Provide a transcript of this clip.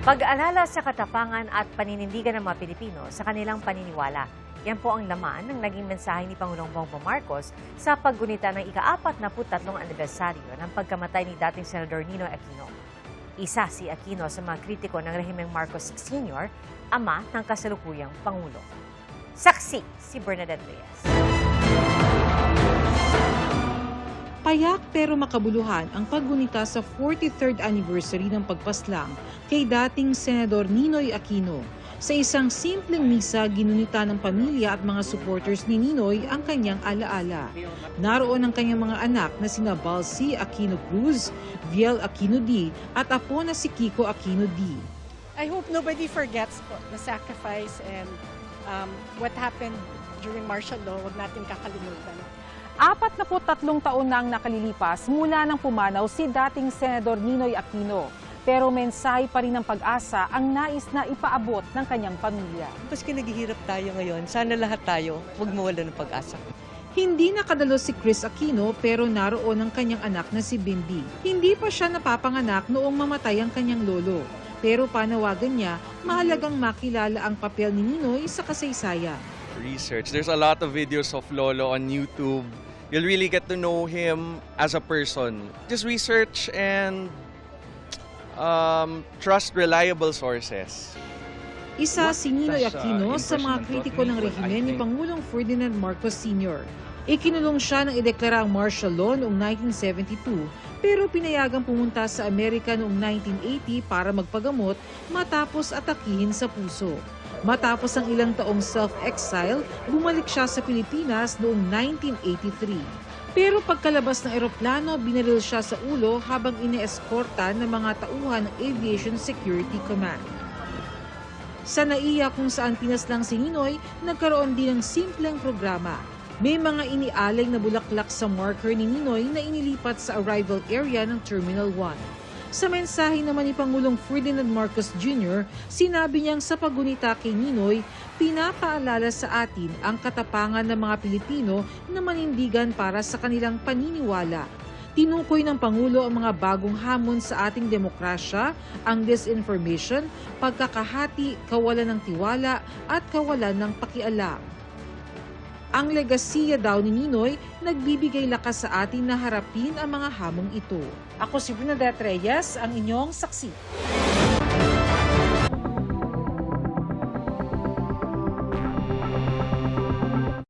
Pag-alala sa katapangan at paninindigan ng mga Pilipino sa kanilang paniniwala. Yan po ang laman ng naging mensahe ni Pangulong Bongbong Marcos sa paggunita ng ika-43 anibersaryo ng pagkamatay ni dating Senador Ninoy Aquino. Isa si Aquino sa mga kritiko ng rehimeng Marcos Sr., ama ng kasalukuyang Pangulo. Saksi si Bernadette Reyes. Payak pero makabuluhan ang paggunita sa 43rd anniversary ng pagpaslang kay dating Senador Ninoy Aquino. Sa isang simpleng misa, ginunita ng pamilya at mga supporters ni Ninoy ang kanyang alaala. Naroon ang kanyang mga anak na sina Balsi Aquino Cruz, Viel Aquino D. at apo na si Kiko Aquino D. I hope nobody forgets the sacrifice and what happened during martial law. Huwag natin kakalimutan. 43 taon na ang nakalilipas mula nang pumanaw si dating Senador Ninoy Aquino. Pero mensahe pa rin ng pag-asa ang nais na ipaabot ng kanyang pamilya. Maski naghihirap tayo ngayon, sana lahat tayo huwag mawala ng pag-asa. Hindi nakadalo si Chris Aquino pero naroon ang kanyang anak na si Bimbi. Hindi pa siya napapanganak noong mamatay ang kanyang lolo. Pero panawagan niya, mahalagang makilala ang papel ni Ninoy sa kasaysayan. Research. There's a lot of videos of Lolo on YouTube. You'll really get to know him as a person. Just research and trust reliable sources. Isa si Ninoy Aquino sa mga kritiko ng rehimen ni Pangulong Ferdinand Marcos Sr. Ikinulong siya nang ideklara ang martial law noong 1972 pero pinayagang pumunta sa Amerika noong 1980 para magpagamot matapos atakihin sa puso. Matapos ang ilang taong self-exile, bumalik siya sa Pilipinas noong 1983. Pero pagkalabas ng eroplano, binaril siya sa ulo habang ine-eskorta ng mga tauhan ng Aviation Security Command. Sa NAIA kung saan pinaslang si Ninoy, nagkaroon din ng simpleng programa. May mga inialay na bulaklak sa marker ni Ninoy na inilipat sa arrival area ng Terminal 1. Sa mensahe naman ni Pangulong Ferdinand Marcos Jr., sinabi niyang sa paggunita kay Ninoy, pinapaalala sa atin ang katapangan ng mga Pilipino na manindigan para sa kanilang paniniwala. Tinukoy ng Pangulo ang mga bagong hamon sa ating demokrasya, ang disinformation, pagkakahati, kawalan ng tiwala at kawalan ng pakialam. Ang legasiya daw ni Ninoy nagbibigay lakas sa atin na harapin ang mga hamong ito. Ako si Bernadette Reyes, ang inyong saksi.